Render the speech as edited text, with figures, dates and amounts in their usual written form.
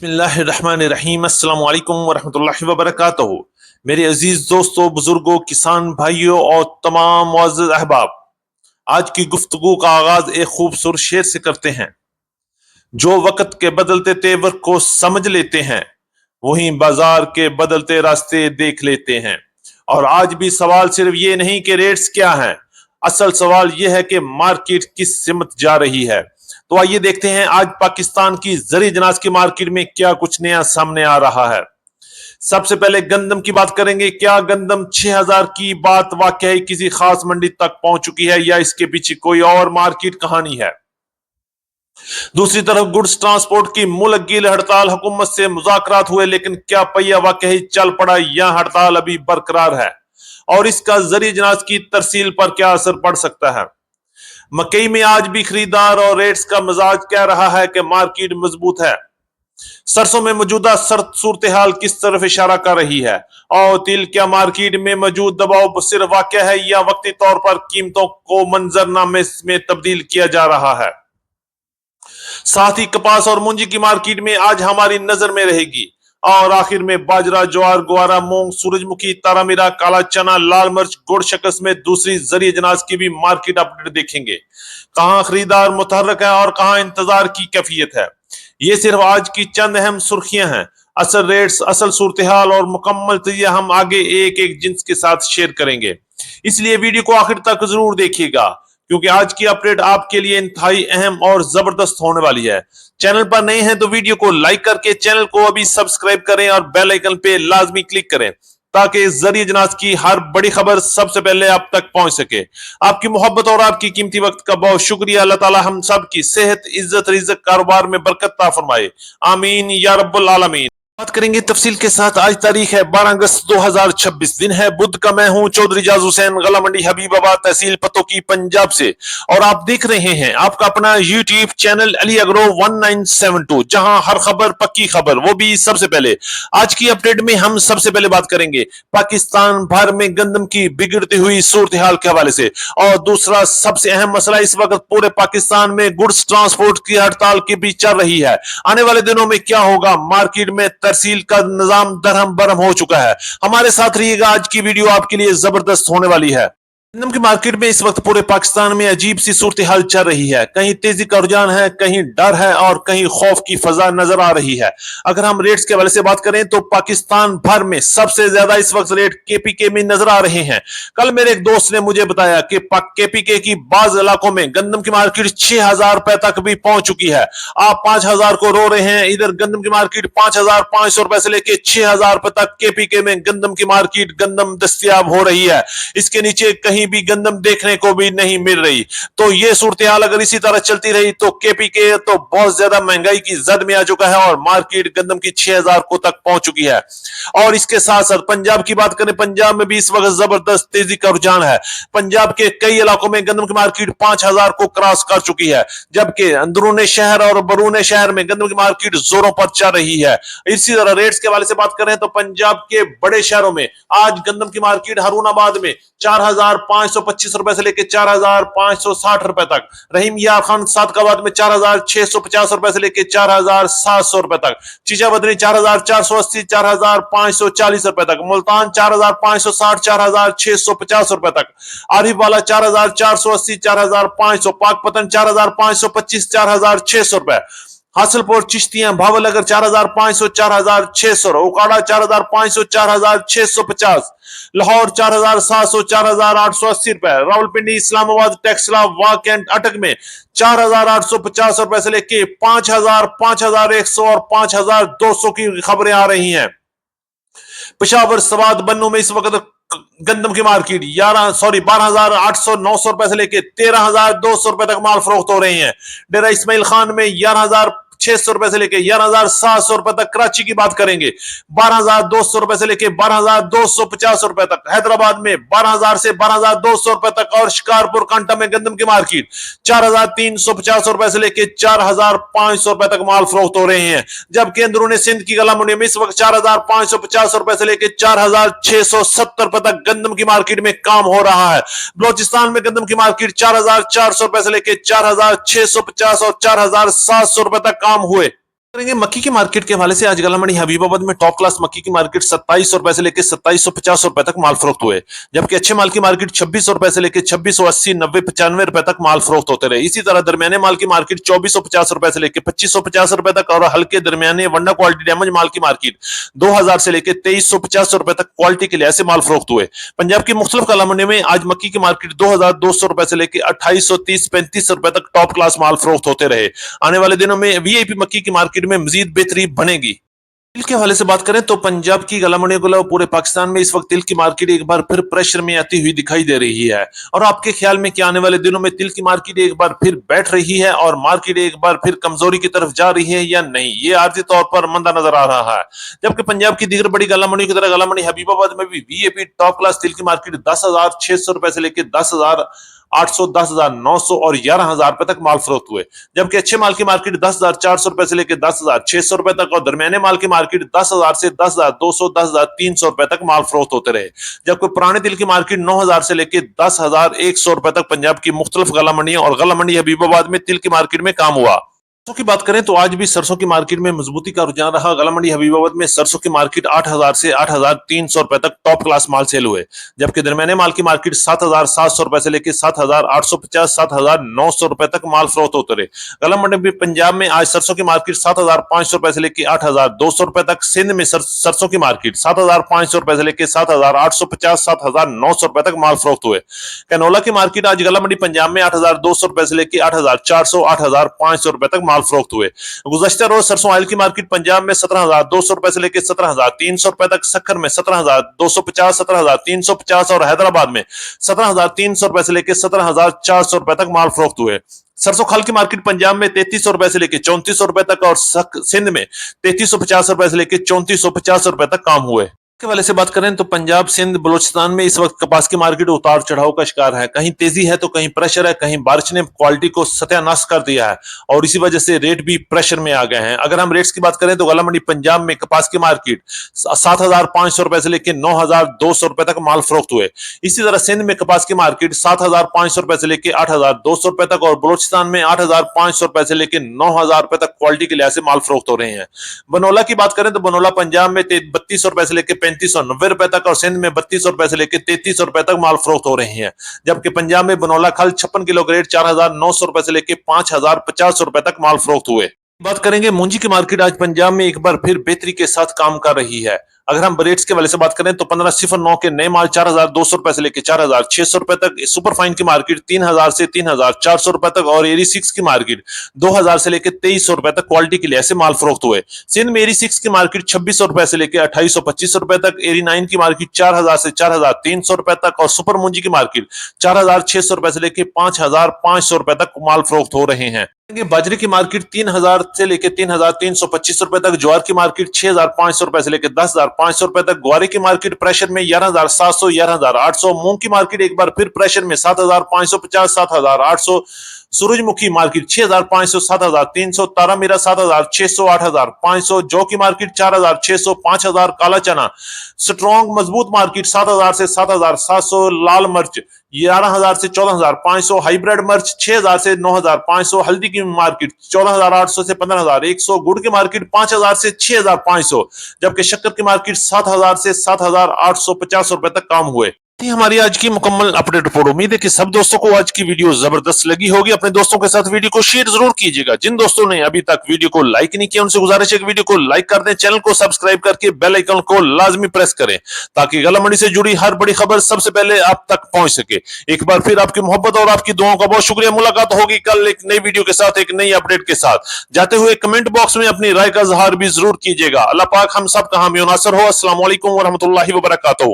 बिस्मिल्लाहिर्रहमानिर्रहीम अस्सलाम वालेकुम वरहमतुल्लाहि वबरकातुहू। मेरे अजीज दोस्तों, बुजुर्गों, किसान भाइयों और तमाम मुअज़्ज़िज़ अहबाब, आज की गुफ्तगू का आगाज एक खूबसूरत शेर से करते हैं। जो वक्त के बदलते तेवर को समझ लेते हैं, वहीं बाजार के बदलते रास्ते देख लेते हैं। और आज भी सवाल सिर्फ ये नहीं कि रेट्स क्या हैं, असल सवाल यह है कि मार्केट किस सिमत जा रही है। तो आइए देखते हैं आज पाकिस्तान की जरी जनाज की मार्केट में क्या कुछ नया सामने आ रहा है। सबसे पहले गंदम की बात करेंगे। क्या गंदम 6000 की बात वाकई किसी खास मंडी तक पहुंच चुकी है या इसके पीछे कोई और मार्केट कहानी है? दूसरी तरफ गुड्स ट्रांसपोर्ट की मुलग्गिल हड़ताल, हुकूमत से मुज़ाकरात हुए, लेकिन क्या पहिया वाकई चल पड़ा या हड़ताल अभी बरकरार है? और इसका जरी जनाज की तरसील पर क्या असर पड़ सकता है? मकई में आज भी खरीदार और रेट्स का मिजाज कह रहा है कि मार्केट मजबूत है। सरसों में मौजूदा सूरत हाल किस तरफ इशारा कर रही है? और तिल, क्या मार्केट में मौजूद दबाव सिर्फ वाकया है या वक्ती तौर पर कीमतों को मंजरनामे में तब्दील किया जा रहा है? साथ ही कपास और मूंजी की मार्केट में आज हमारी नजर में रहेगी। और आखिर में बाजरा, ज्वार, ग्वारा, मूंग, सूरजमुखी, तारामीरा, काला चना, लाल मिर्च, गुड़ शकस में दूसरी जरिए जनाज की भी मार्केट अपडेट देखेंगे। कहां खरीदार मुतहरक है और कहां इंतजार की कैफियत है। ये सिर्फ आज की चंद अहम सुर्खियां हैं। असल रेट्स, असल सूरत हाल और मुकम्मल तजिया हम आगे एक एक जिन्स के साथ शेयर करेंगे, इसलिए वीडियो को आखिर तक जरूर देखिएगा, क्योंकि आज की अपडेट आपके लिए इंतहाई अहम और जबरदस्त होने वाली है। चैनल पर नए हैं तो वीडियो को लाइक करके चैनल को अभी सब्सक्राइब करें और बेल आइकन पे लाजमी क्लिक करें, ताकि इस जरिए जनाज की हर बड़ी खबर सबसे पहले आप तक पहुंच सके। आपकी मोहब्बत और आपकी कीमती वक्त का बहुत शुक्रिया। अल्लाह ताला हम सब की सेहत, इज्जत, रिज़्क, कारोबार में बरकत ता फरमाए, आमीन या रब्बुल आलमीन। बात करेंगे तफसील के साथ। आज तारीख है 12 अगस्त 2026, दिन है बुध का। मैं हूं चौधरी जाज हुसैन, गला मंडी हबीबाबाद, तहसील पतोकी, पंजाब से, और आप देख रहे हैं आपका अपना यूट्यूब चैनल अली एग्रो 1972, जहां हर खबर पक्की खबर, वो भी सबसे पहले। आज की अपडेट में हम सबसे पहले बात करेंगे पाकिस्तान भर में गंदम की बिगड़ती हुई सूरत हाल के हवाले से, और दूसरा सबसे अहम मसला इस वक्त पूरे पाकिस्तान में गुड्स ट्रांसपोर्ट की हड़ताल की भी चल रही है। आने वाले दिनों में क्या होगा? मार्केट में तरसील का निजाम दरहम बरहम हो चुका है। हमारे साथ रहिएगा, आज की वीडियो आपके लिए जबरदस्त होने वाली है। गंदम की मार्केट में इस वक्त पूरे पाकिस्तान में अजीब सी सूरत हाल चल रही है। कहीं तेजी का रुझान है, कहीं डर है और कहीं खौफ की फजा नजर आ रही है। अगर हम रेट्स के हवाले से बात करें तो पाकिस्तान भर में सबसे ज्यादा इस वक्त रेट केपीके में नजर आ रहे हैं। कल मेरे एक दोस्त ने मुझे बताया कि केपीके की बाज इलाकों में गंदम की मार्केट 6000 रुपए तक भी पहुंच चुकी है। आप 5000 को रो रहे हैं, इधर गंदम की मार्केट 5500 रुपए से लेकर 6000 रुपए तक केपीके में गंदम की मार्केट गंदम दस्तयाब हो रही है। इसके नीचे कहीं भी गंदम देखने को भी नहीं मिल रही। तो ये सूरत हाल अगर इसी तरह चलती रही तो केपीके तो बहुत ज्यादा महंगाई की जद में आ चुका है और मार्केट गंदम की 6000 को तक पहुंच चुकी है। और इसके साथ साथ पंजाब की बात करें, पंजाब में भी इस वक्त जबरदस्त तेजी का रुझान है। पंजाब के कई इलाकों में गंदम की मार्केट 5000 को क्रॉस कर चुकी है, जबकि अंदरूनी शहर और बरूने शहर में गंदम की मार्केट जोरों पर चल रही है। इसी तरह रेट्स के हवाले से बात करें तो पंजाब के बड़े शहरों में आज गंदम की मार्केट हरूनाबाद में 4525 रुपए से लेकर 4560 रुपए तक, रहीम यार खान सादकाबाद में 4650 रुपए से लेकर 4700 रुपए तक, चीचा बदरी 4480 4540 रुपए तक, मुल्तान 4560 4650 रुपए तक, आरिफ वाला 4480 4500, पाकपतन 4525 4600 रुपए, हासिलपुर, चिश्तियां, भावलगर 4500 4600, उकाड़ा 4500 4650, लाहौर 4700 4880 रुपए, रावलपिंडी, इस्लामाबाद, टेक्सला, वाक एंड अटक में 4850 रुपए से लेके 5000 5100 और 5200 की खबरें आ रही हैं। पेशावर, सवाद, बन्नू में इस वक्त गंदम की मार्केट 12,800 900 रुपए से लेके 13,200 रुपए तक माल फरोख्त हो रहे हैं। डेरा इस्माइल खान में 11,600 रुपए से लेके 11,700 रुपए तक। कराची की बात करेंगे 12,200 रुपए से लेके 12,250 रुपए तक। हैदराबाद में 12,000 से 12,200 रुपए तक। और शिकारपुर, कांटा में गंदम की मार्केट 4,350 रुपए से लेके 4,500 रुपए तक माल फरोख्त हो रहे हैं। जबकि अंदरूनी सिंध की गला मंडी में इस वक्त 4,550 रुपए से लेके 4,670 रुपए तक गंदम की मार्केट में काम हो रहा है। बलोचिस्तान में गंदम की मार्केट 4,400 रुपए से लेके 4,650 और 4,700 रुपए तक काम हुए। करेंगे मक्की की मार्केट के हवाले से। आज गला मंडी हबीबाबाद में टॉप क्लास मक्की की मार्केट 2700 रुपए से लेकर 2750 रुपए तक माल फरोख्त हुए, जबकि अच्छे माल की मार्केट 2600 रुपए से लेकर 2680 90 95 रुपए तक माल फरोख्त होते रहे। इसी तरह दरमियाने माल की मार्केट 2450 रुपए से लेकर 2550 रुपए तक और हल्के दरमियाने वंडा क्वालिटी डैमेज माल की मार्केट 2000 से लेकर 2350 रुपए तक क्वालिटी के लिहाज से माल फरोख्त हुए। पंजाब की मुख्तलिफ गला मंडी में आज मक्की की मार्केट 2200 रुपए से लेकर 2830 35 रुपए तक टॉप क्लास माल फरोख्त होते रहे। आने वाले दिनों में वीआईपी मक्की की मार्केट में मजीद बेहतरी बनेगी। तिल के हवाले से बात करें तो पंजाब की गला मंडियों के अलावा पूरे पाकिस्तान में इस वक्त तिल की मार्केट एक बार फिर प्रेशर में आती हुई दिखाई दे रही है। और आपके ख्याल में क्या आने वाले दिनों में तिल की मार्केट एक बार फिर बैठ रही है और मार्केट एक बार फिर कमजोरी की तरफ जा रही है या नहीं, ये आर्जी तौर पर मंदा नजर आ रहा है। जबकि पंजाब की दीगर बड़ी गला मंडियों की तरह गला मंडी हबीबाबाद में भी वीआईपी टॉप क्लास तिल की मार्केट 10,600 रुपए से लेकर 10,800 10,900 और 11,000 रुपए तक माल फरोख्त हुए, जबकि अच्छे माल की मार्केट 10,400 रुपए से लेकर 10,600 रुपए तक और दरमियाने माल की मार्केट 10,000 से 10,200 10,300 रुपए तक माल फरोख्त होते रहे। जबकि पुराने तिल की मार्केट 9,000 से लेकर 10,100 रुपए तक पंजाब की मुख्तलिफ गला मंडियों और गला मंडी हबीबाबाद में तिल की मार्केट में काम हुआ। सरसों की बात करें तो आज भी सरसों की मार्केट में मजबूती का रुझान रहा। गला मंडी हबीबाबाद में सरसों की मार्केट 8,000 से 8,300 रुपए तक टॉप क्लास माल सेल हुए, जबकि दरमियाने माल की मार्केट 7,700 रुपए से लेकर 7,850 7,900 रुपए तक माल फरोख्त होते रहे। गला मंडी में पंजाब में आज सरसों की मार्केट 7,500 रुपए से लेकर 8,200 रुपए तक, सिंध में सरसों की मार्केट 7,500 रुपए से लेकर 7,850 7,900 रुपए तक माल फरोख्त हुए। कैनोला की मार्केट आज गला मंडी पंजाब में 8,200 रुपए से लेकर 8,400 8,500 रुपए तक माल फरोख्त हुए। गुज़श्ता रोज सरसों ऑयल की मार्केट पंजाब में 17,200 रुपए से लेकर 17,300 रुपए तक, सक्कर में 17,250 17,350 और हैदराबाद में 17,300 रुपए से लेकर 17,400 रुपए तक माल फरोख्त हुए। सरसों खल की मार्केट पंजाब में 3,300 रुपए से लेकर 3,400 रुपए तक और सिंध में 3,350 रुपए से लेकर 3,450 रुपए तक काम हुए। के वाले से बात करें तो पंजाब सिंध बलोचिस्तान में इस वक्त कपास की मार्केट उतार चढ़ाव का शिकार है। कहीं तेजी है तो कहीं प्रेशर है, कहीं बारिश ने क्वालिटी को सत्यानाश कर दिया है और इसी वजह से रेट भी प्रेशर में आ गए हैं। अगर हम रेट्स की बात करें तो गला मंडी पंजाब में कपास की मार्केट 7,500 रुपए से लेकर 9,200 रुपए तक माल फरोख्त हुए। इसी तरह सिंध में कपास की मार्केट 7,500 रुपए से लेकर 8,200 रुपए तक और बलोचिस्तान में 8,500 रुपए से लेकर 9,000 रुपए तक क्वालिटी के लिहाज से माल फरोख्त हो रहे हैं। बनोला की बात करें तो बनोला पंजाब में 3200 रुपए से लेकर 3,590 रुपए तक और सिंध में 3200 रुपए से लेकर 3,300 रुपए तक माल फरोख्त हो रहे हैं, जबकि पंजाब में बनोला खल 56 किलो ग्रेड 4,900 रुपए से लेकर 5,050 रुपए तक माल फरोख्त हुए। बात करेंगे मूंजी की मार्केट आज पंजाब में एक बार फिर बेहतरी के साथ काम कर रही है। अगर हम रेट्स के वाले से बात करें तो 1509 के नए माल 4,200 रुपए से लेकर 4,600 रुपए तक, सुपर फाइन की मार्केट 3,000 से 3,400 रुपए तक और एरी 6 की मार्केट 2,000 से लेकर 2,300 रुपए तक क्वालिटी के लिए ऐसे माल फरोख्त हुए। सिंध में एरी 6 की मार्केट 2,600 रुपए से लेकर 2,825 रुपए तक, एरी 9 की मार्केट 4,000 से 4,300 रुपए तक और सुपर मूंजी की मार्केट 4,600 रुपए से लेकर 5,500 रुपए तक माल फरोख्त हो रहे हैं। बाजरे की मार्केट 3,000 से लेकर 3,325 रुपए तक, ज्वार की मार्केट 6,500 रुपए से लेकर 10,500 रुपए तक, ग्वारे की मार्केट प्रेशर में 11,700 11,800, मूंग की मार्केट एक बार फिर प्रेशर में 7,550 7,800, सूरजमुखी मार्केट 6,500 7,300, तारा मीरा 7,600 8,500, जौ की मार्केट 4,600 5,000, काला चना स्ट्रॉन्ग मजबूत मार्केट 7,000 से 7,700, लाल मिर्च 11,000 से 14,500, हाइब्रिड मिर्च 6,000 से 9,500, हल्दी की मार्केट 14,800 से 15,100, गुड़ की मार्केट 5,000 से 6,500, जबकि शक्कर की मार्केट 7,000 से 7,850 रुपए तक काम हुए। थी हमारी आज की मुकम्मल अपडेट रिपोर्ट। उम्मीद है कि सब दोस्तों को आज की वीडियो जबरदस्त लगी होगी। अपने दोस्तों के साथ वीडियो को शेयर जरूर कीजिएगा। जिन दोस्तों ने अभी तक वीडियो को लाइक नहीं किया उनसे गुजारिश है कि वीडियो को लाइक कर दें, चैनल को सब्सक्राइब करके बेल आइकन को लाजमी प्रेस करें ताकि गला मंडी से जुड़ी हर बड़ी खबर सबसे पहले आप तक पहुंच सके। एक बार फिर आपकी मोहब्बत और आपकी दुआओं का बहुत शुक्रिया। मुलाकात होगी कल एक नई वीडियो के साथ, एक नई अपडेट के साथ। जाते हुए कमेंट बॉक्स में अपनी राय का इजहार भी जरूर कीजिएगा। अल्लाह पाक हम सब का हामी नासर हो। अस्सलाम वालेकुम व रहमतुल्लाहि व बरकातहू।